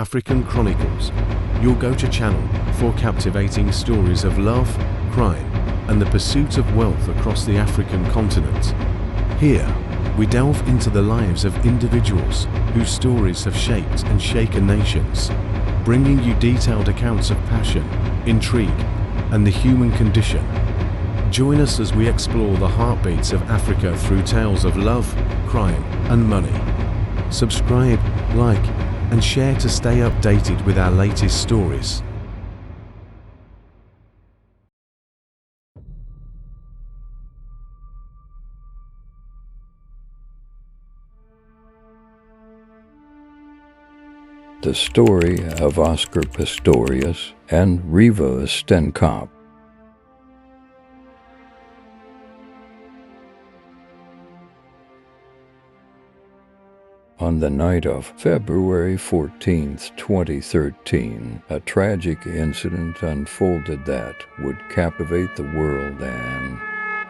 African Chronicles, your go-to channel for captivating stories of love, crime, and the pursuit of wealth across the African continent. Here, we delve into the lives of individuals whose stories have shaped and shaken nations, bringing you detailed accounts of passion, intrigue, and the human condition. Join us as we explore the heartbeats of Africa through tales of love, crime, and money. Subscribe, like, and share to stay updated with our latest stories. The story of Oscar Pistorius and Reeva Steenkamp. On the night of February 14, 2013, a tragic incident unfolded that would captivate the world and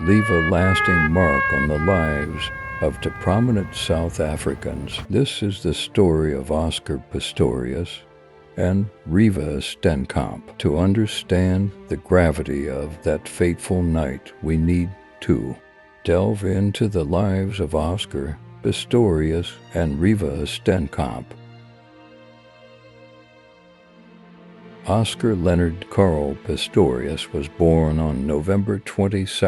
leave a lasting mark on the lives of the prominent South Africans. This is the story of Oscar Pistorius and Reeva Steenkamp. To understand the gravity of that fateful night, we need to delve into the lives of Oscar Pistorius and Reeva Steenkamp. Oscar Leonard Carl Pistorius was born on November 22,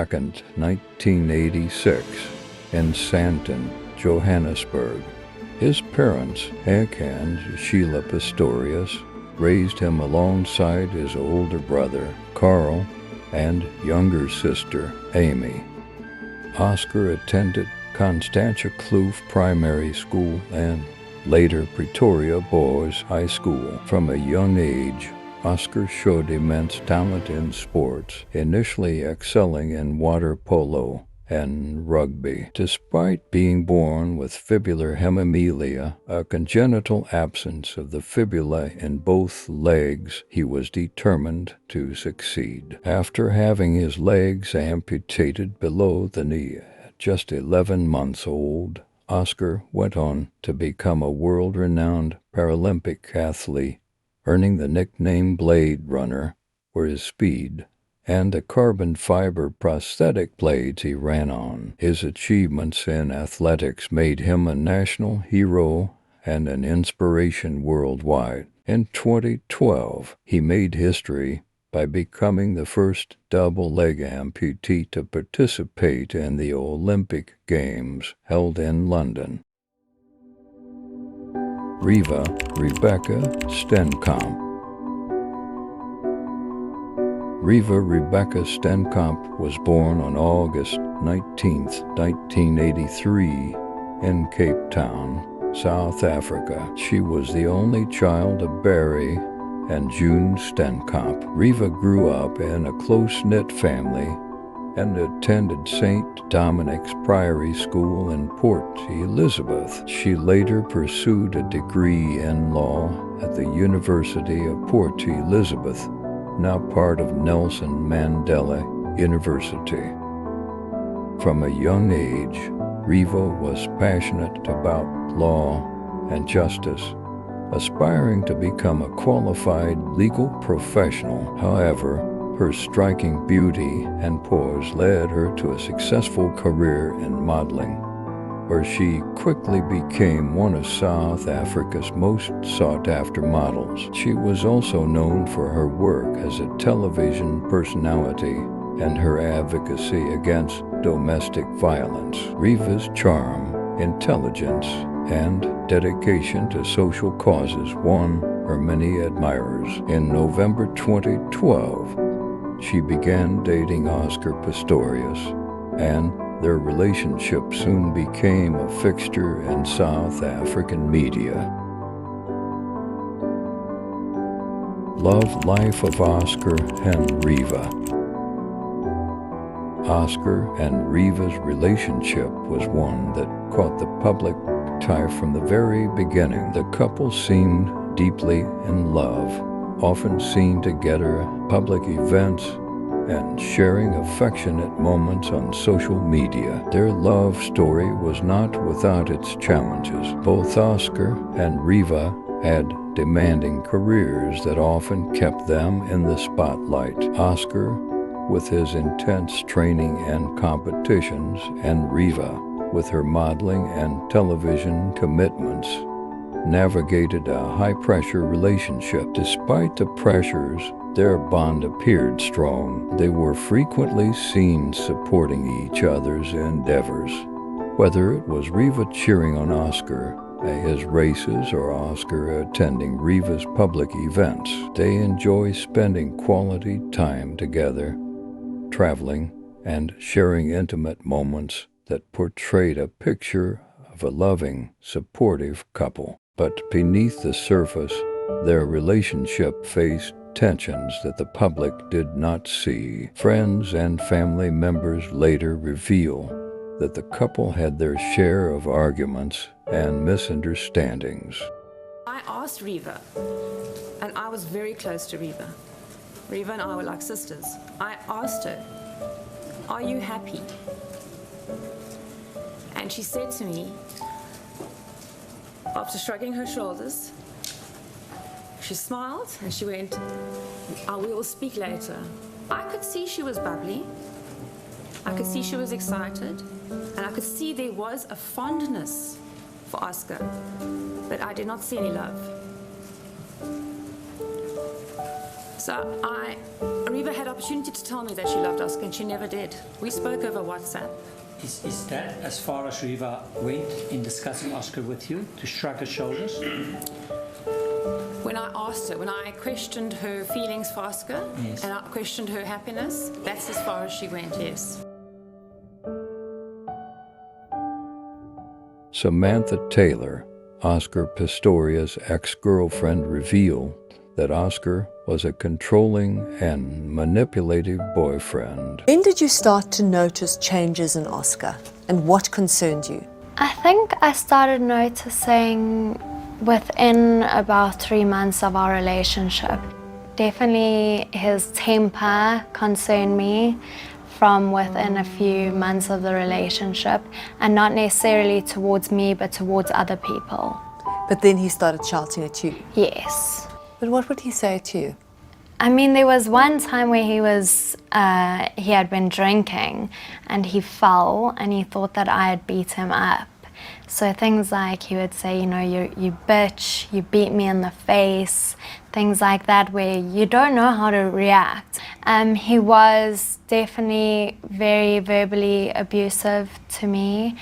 1986, in Sandton, Johannesburg. His parents, Hank and Sheila Pistorius, raised him alongside his older brother, Carl, and younger sister, Amy. Oscar attended Constantia Kloof Primary School and later Pretoria Boys High School. From a young age, Oscar showed immense talent in sports, initially excelling in water polo and rugby. Despite being born with fibular hemimelia, a congenital absence of the fibula in both legs, he was determined to succeed. After having his legs amputated below the knee, just 11 months old, Oscar went on to become a world-renowned Paralympic athlete, earning the nickname Blade Runner for his speed and the carbon fiber prosthetic blades he ran on. His achievements in athletics made him a national hero and an inspiration worldwide. In 2012, he made history by becoming the first double-leg amputee to participate in the Olympic Games held in London. Reeva Rebecca Steenkamp. Reeva Rebecca Steenkamp was born on August 19, 1983, in Cape Town, South Africa. She was the only child of Barry and June Steenkamp. Reeva grew up in a close-knit family and attended St. Dominic's Priory School in Port Elizabeth. She later pursued a degree in law at the University of Port Elizabeth, now part of Nelson Mandela University. From a young age, Reeva was passionate about law and justice, aspiring to become a qualified legal professional. However, her striking beauty and poise led her to a successful career in modeling, where she quickly became one of South Africa's most sought-after models. She was also known for her work as a television personality and her advocacy against domestic violence. Reeva's charm, intelligence, and dedication to social causes won her many admirers. In November 2012, she began dating Oscar Pistorius, and their relationship soon became a fixture in South African media. Love life of Oscar and Reeva. Oscar and Reeva's relationship was one that caught the public eye from the very beginning. The couple seemed deeply in love, often seen together at public events and sharing affectionate moments on social media. Their love story was not without its challenges. Both Oscar and Reeva had demanding careers that often kept them in the spotlight. Oscar, with his intense training and competitions, and Reeva, with her modeling and television commitments, navigated a high-pressure relationship. Despite the pressures, their bond appeared strong. They were frequently seen supporting each other's endeavors. Whether it was Reeva cheering on Oscar at his races or Oscar attending Reeva's public events, they enjoy spending quality time together, traveling, and sharing intimate moments that portrayed a picture of a loving, supportive couple. But beneath the surface, their relationship faced tensions that the public did not see. Friends and family members later reveal that the couple had their share of arguments and misunderstandings. I asked Reeva, and I was very close to Reeva. Reeva and I were like sisters. I asked her, "Are you happy?" And she said to me, after shrugging her shoulders, she smiled and she went, "We will speak later." I could see she was bubbly. I could see she was excited. And I could see there was a fondness for Oscar, but I did not see any love. So Reeva had opportunity to tell me that she loved Oscar, and she never did. We spoke over WhatsApp. Is that as far as Reeva went in discussing Oscar with you, to shrug her shoulders? When I asked her, when I questioned her feelings for Oscar, yes, and I questioned her happiness, that's as far as she went, yes. Samantha Taylor, Oscar Pistorius' ex-girlfriend, revealed that Oscar was a controlling and manipulative boyfriend. When did you start to notice changes in Oscar, and what concerned you? I think I started noticing within about 3 months of our relationship. Definitely his temper concerned me from within a few months of the relationship, and not necessarily towards me, but towards other people. But then he started shouting at you. Yes. But what would he say to you? I mean, there was one time where he had been drinking and he fell and he thought that I had beat him up. So things like he would say, you know, you bitch, you beat me in the face, things like that where you don't know how to react. He was definitely very verbally abusive to me,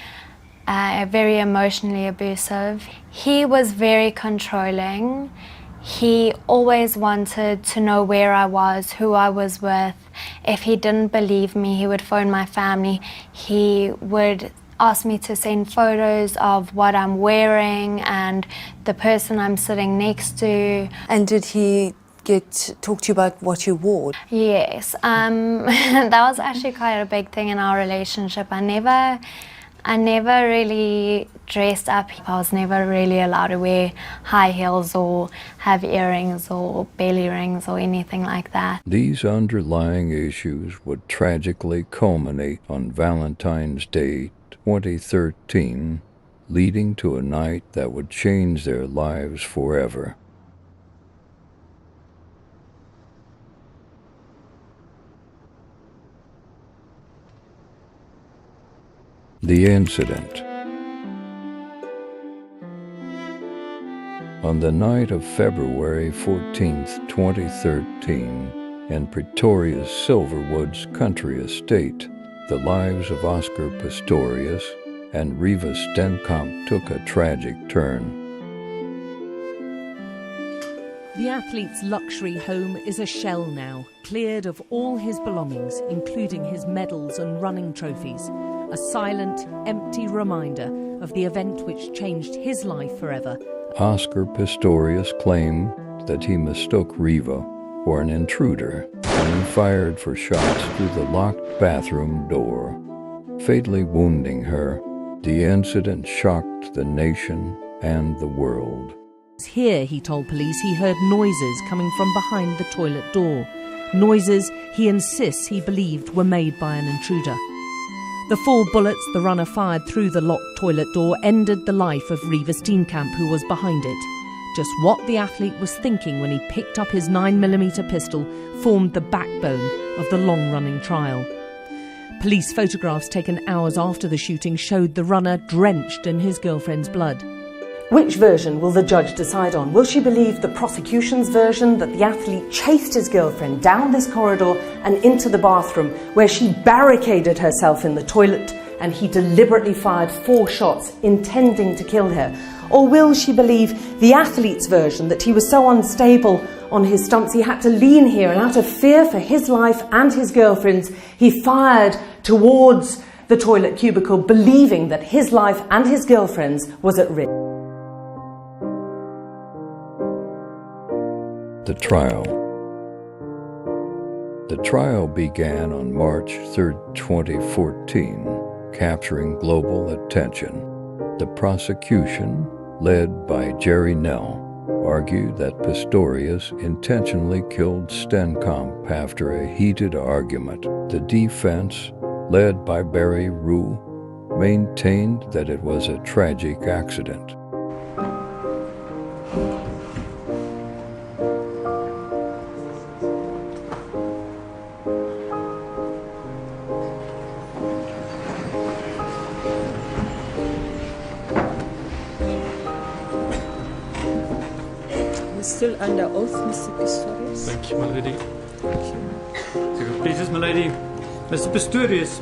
very emotionally abusive. He was very controlling. He always wanted to know where I was, who I was with. If he didn't believe me, he would phone my family. He would ask me to send photos of what I'm wearing and the person I'm sitting next to. And did he talk to you about what you wore? Yes, that was actually quite a big thing in our relationship. I never really dressed up. I was never really allowed to wear high heels or have earrings or belly rings or anything like that. These underlying issues would tragically culminate on Valentine's Day 2013, leading to a night that would change their lives forever. The incident. On the night of February 14th, 2013, in Pretoria's Silverwoods country estate, the lives of Oscar Pistorius and Reeva Steenkamp took a tragic turn. The athlete's luxury home is a shell now, cleared of all his belongings, including his medals and running trophies. A silent, empty reminder of the event which changed his life forever. Oscar Pistorius claimed that he mistook Reeva for an intruder, and he fired for shots through the locked bathroom door, fatally wounding her. The incident shocked the nation and the world. Here, he told police, he heard noises coming from behind the toilet door. Noises he insists he believed were made by an intruder. The 4 bullets the runner fired through the locked toilet door ended the life of Reeva Steenkamp, who was behind it. Just what the athlete was thinking when he picked up his 9mm pistol formed the backbone of the long-running trial. Police photographs taken hours after the shooting showed the runner drenched in his girlfriend's blood. Which version will the judge decide on? Will she believe the prosecution's version that the athlete chased his girlfriend down this corridor and into the bathroom, where she barricaded herself in the toilet and he deliberately fired 4 shots intending to kill her? Or will she believe the athlete's version that he was so unstable on his stumps he had to lean here, and out of fear for his life and his girlfriend's, he fired towards the toilet cubicle, believing that his life and his girlfriend's was at risk? The trial. The trial began on March 3, 2014, capturing global attention. The prosecution, led by Jerry Nell, argued that Pistorius intentionally killed Steenkamp after a heated argument. The defense, led by Barry Rue, maintained that it was a tragic accident. Still under oath, Mr. Pistorius. Thank you, my lady. Please, my lady. Mr. Pistorius,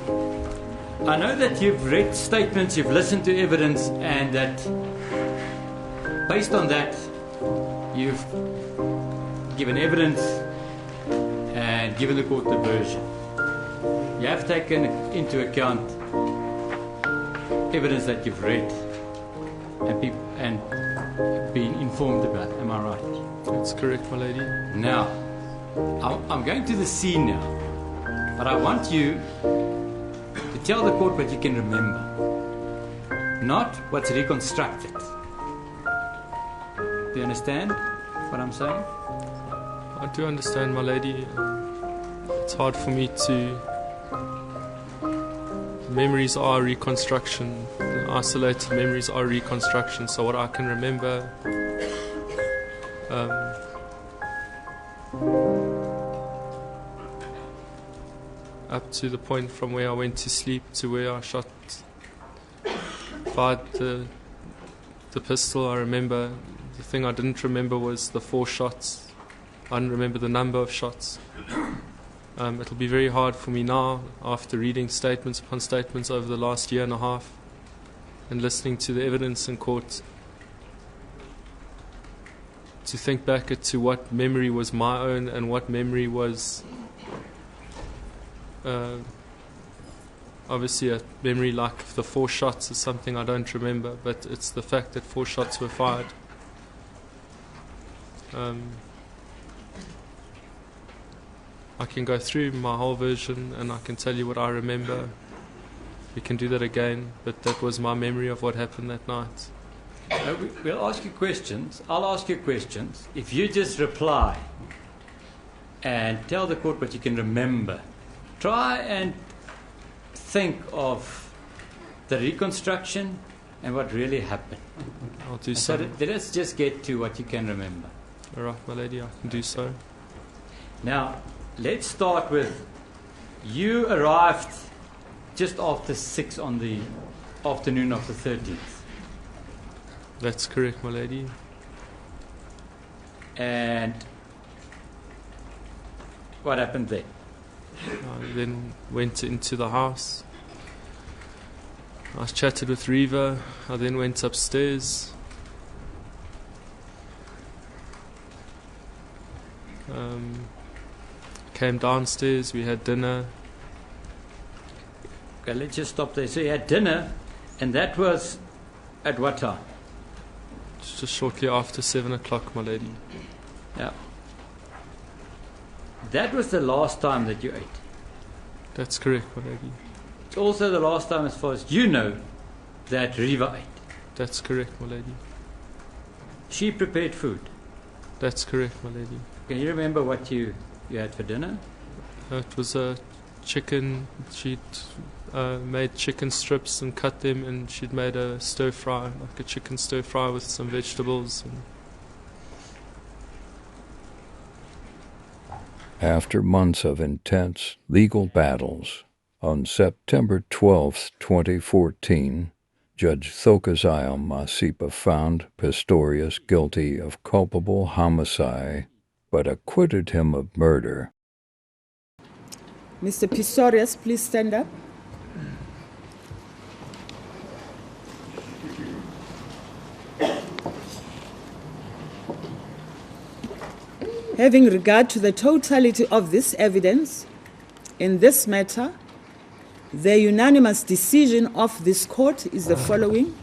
I know that you've read statements, you've listened to evidence, and that based on that, you've given evidence and given the court the version. You have taken into account evidence that you've read and been informed about. Am I right? That's correct, my lady. Now, I'm going to the scene now, but I want you to tell the court what you can remember, not what's reconstructed. Do you understand what I'm saying? I do understand, my lady. It's hard for me to... Memories are reconstruction. Isolated memories are reconstruction. So what I can remember... up to the point from where I went to sleep to where I fired the pistol. I remember. The thing I didn't remember was the 4 shots. I didn't remember the number of shots. It'll be very hard for me now, after reading statements upon statements over the last year and a half and listening to the evidence in court, to think back to what memory was my own and what memory was obviously a memory like the 4 shots is something I don't remember, but it's the fact that 4 shots were fired. I can go through my whole version and I can tell you what I remember. We can do that again, but that was my memory of what happened that night. We'll ask you questions. I'll ask you questions. If you just reply and tell the court what you can remember, try and think of the reconstruction and what really happened. I'll do so. Let's just get to what you can remember. All right, my lady, I can do so. Now, let's start with, you arrived just after 6 on the afternoon of the 13th. That's correct, my lady. And what happened there? I then went into the house. I chatted with Reeva. I then went upstairs. Came downstairs. We had dinner. Okay, let's just stop there. So you had dinner, and that was at what time? Just shortly after 7 o'clock, my lady. Yeah. That was the last time that you ate? That's correct, my lady. It's also the last time, as far as you know, that Reeva ate? That's correct, my lady. She prepared food? That's correct, my lady. Can you remember what you had for dinner? It was a chicken. She'd made chicken strips and cut them, and she'd made a stir fry, like a chicken stir fry with some vegetables. And After months of intense legal battles, on September 12, 2014, Judge Thokozile Masipa found Pistorius guilty of culpable homicide, but acquitted him of murder. Mr. Pistorius, please stand up. Having regard to the totality of this evidence, in this matter, the unanimous decision of this court is the following.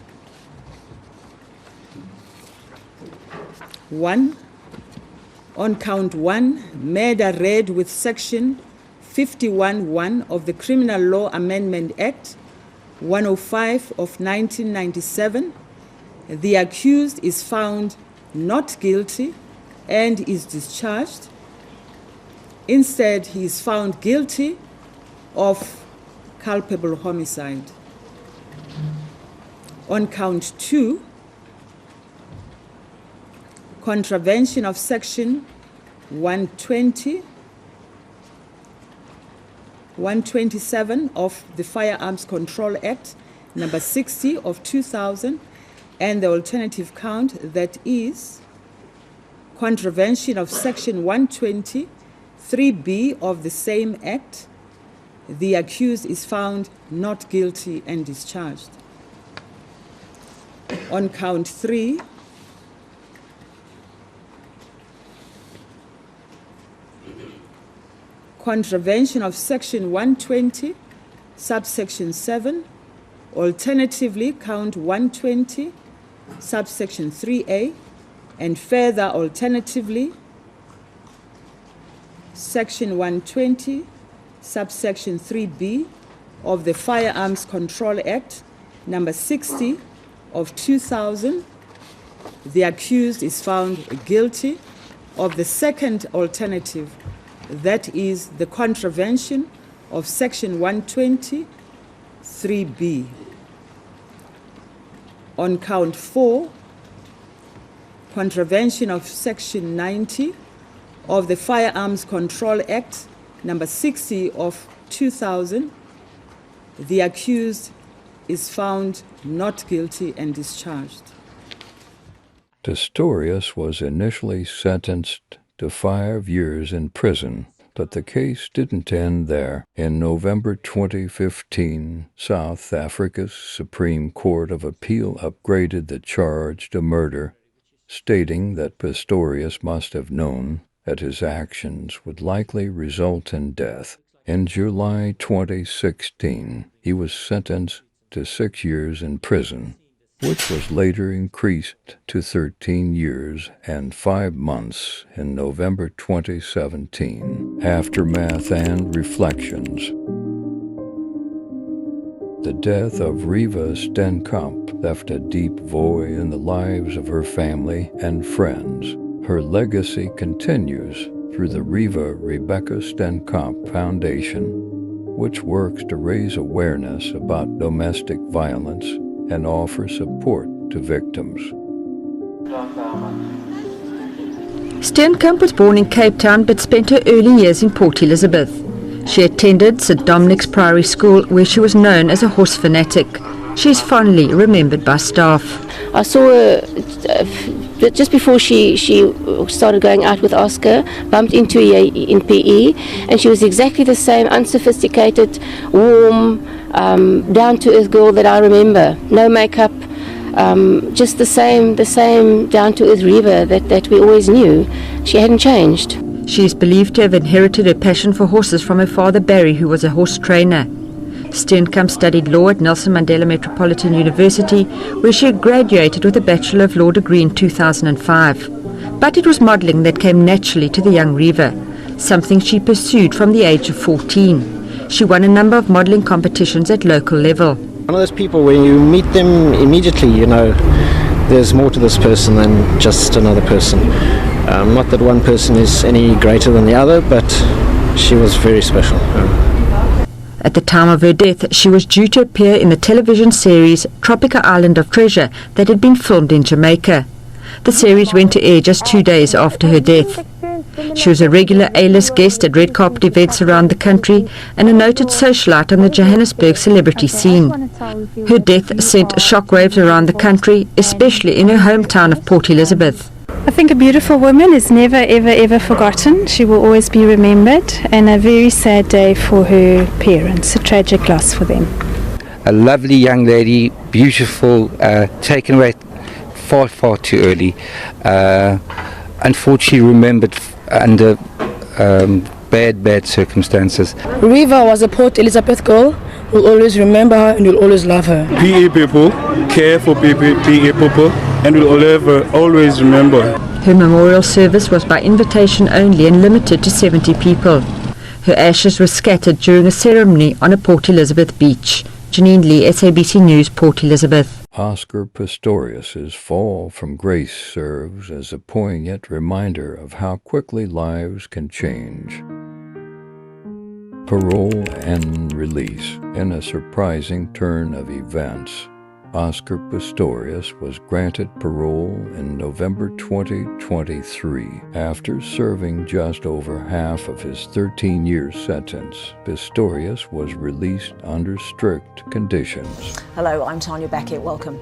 1. On count 1, murder read with section 51(1) of the Criminal Law Amendment Act 105 of 1997, the accused is found not guilty and is discharged. Instead, he is found guilty of culpable homicide. On count 2, contravention of section 127 of the Firearms Control Act, number 60 of 2000, and the alternative count, that is contravention of section 123B of the same act, the accused is found not guilty and discharged. On count 3, contravention of section 120, subsection 7, alternatively count 120, subsection 3A, and further alternatively section 120, subsection 3B of the Firearms Control Act, number 60 of 2000, the accused is found guilty of the second alternative, that is the contravention of section 120, 3B. On count 4, contravention of section 90 of the Firearms Control Act, number 60 of 2000, the accused is found not guilty and discharged. Pistorius was initially sentenced to 5 years in prison, but the case didn't end there. In November 2015, South Africa's Supreme Court of Appeal upgraded the charge to murder, stating that Pistorius must have known that his actions would likely result in death. In July 2016, he was sentenced to 6 years in prison, which was later increased to 13 years and 5 months in November 2017. Aftermath and reflections. The death of Reeva Steenkamp left a deep void in the lives of her family and friends. Her legacy continues through the Reeva Rebecca Steenkamp Foundation, which works to raise awareness about domestic violence and offer support to victims. Steenkamp was born in Cape Town but spent her early years in Port Elizabeth. She attended St Dominic's Priory School, where she was known as a horse fanatic. She is fondly remembered by staff. I saw her just before she started going out with Oscar, bumped into her in PE, and she was exactly the same unsophisticated, warm, down-to-earth girl that I remember. No makeup, just the same down-to-earth Reeva that we always knew. She hadn't changed. She is believed to have inherited her passion for horses from her father Barry, who was a horse trainer. Steenkamp studied law at Nelson Mandela Metropolitan University, where she graduated with a Bachelor of Law degree in 2005. But it was modelling that came naturally to the young Reeva, something she pursued from the age of 14. She won a number of modelling competitions at local level. One of those people, when you meet them immediately, you know, there's more to this person than just another person. Not that one person is any greater than the other, but she was very special. At the time of her death, she was due to appear in the television series Tropical Island of Treasure that had been filmed in Jamaica. The series went to air just 2 days after her death. She was a regular A-list guest at red carpet events around the country and a noted socialite on the Johannesburg celebrity scene. Her death sent shockwaves around the country, especially in her hometown of Port Elizabeth. I think a beautiful woman is never, ever, ever forgotten. She will always be remembered, and a very sad day for her parents, a tragic loss for them. A lovely young lady, beautiful, taken away far, far too early. Unfortunately remembered under bad circumstances. Reeva was a Port Elizabeth girl. We'll always remember her and we'll always love her. PE people care for PE people and we'll always remember. Her memorial service was by invitation only and limited to 70 people. Her ashes were scattered during a ceremony on a Port Elizabeth beach. Janine Lee, SABC News, Port Elizabeth. Oscar Pistorius's fall from grace serves as a poignant reminder of how quickly lives can change. Parole and release. In a surprising turn of events, Oscar Pistorius was granted parole in November 2023 after serving just over half of his 13-year sentence. Pistorius was released under strict conditions. Hello, I'm Tanya Beckett. Welcome.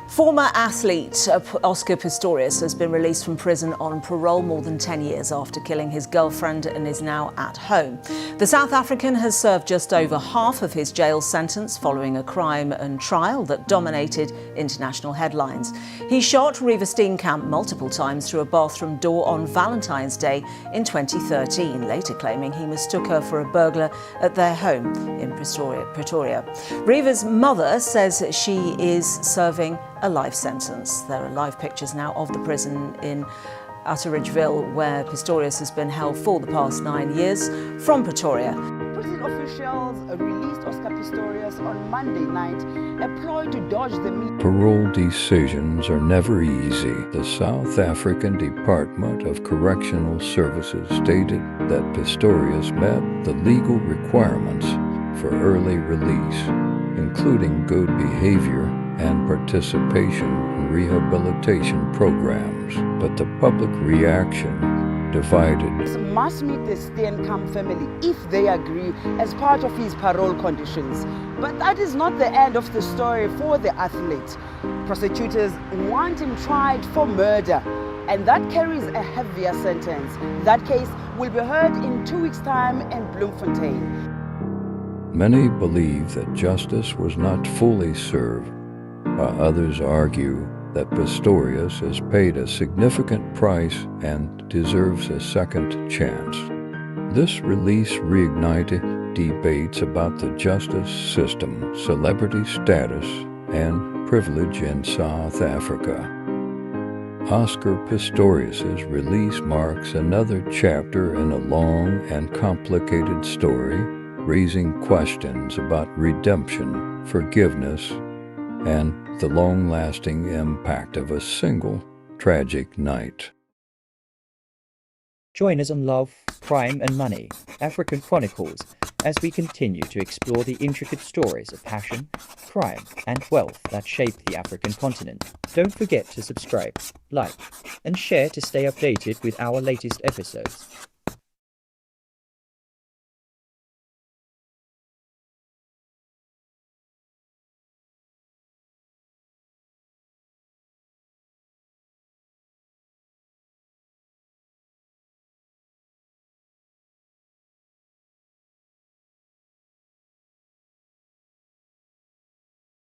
Former athlete Oscar Pistorius has been released from prison on parole more than 10 years after killing his girlfriend and is now at home. The South African has served just over half of his jail sentence following a crime and trial that dominated international headlines. He shot Reeva Steenkamp multiple times through a bathroom door on Valentine's Day in 2013, later claiming he mistook her for a burglar at their home in Pretoria. Reeva's mother says she is serving a life sentence. There are live pictures now of the prison in Utteridgeville, where Pistorius has been held for the past 9 years, from Pretoria. Prison officials released Oscar Pistorius on Monday night, a ploy to dodge the media. Parole decisions are never easy. The South African Department of Correctional Services stated that Pistorius met the legal requirements for early release, including good behavior and participation in rehabilitation programs, but the public reaction divided. Must meet the Steenkamp family if they agree as part of his parole conditions. But that is not the end of the story for the athlete. Prosecutors want him tried for murder, and that carries a heavier sentence. That case will be heard in 2 weeks' time in Bloemfontein. Many believe that justice was not fully served, while others argue that Pistorius has paid a significant price and deserves a second chance. This release reignited debates about the justice system, celebrity status, and privilege in South Africa. Oscar Pistorius's release marks another chapter in a long and complicated story, raising questions about redemption, forgiveness, and the long-lasting impact of a single tragic night. Join us on Love, Crime and Money, African Chronicles, as we continue to explore the intricate stories of passion, crime and wealth that shape the African continent. Don't forget to subscribe, like and share to stay updated with our latest episodes.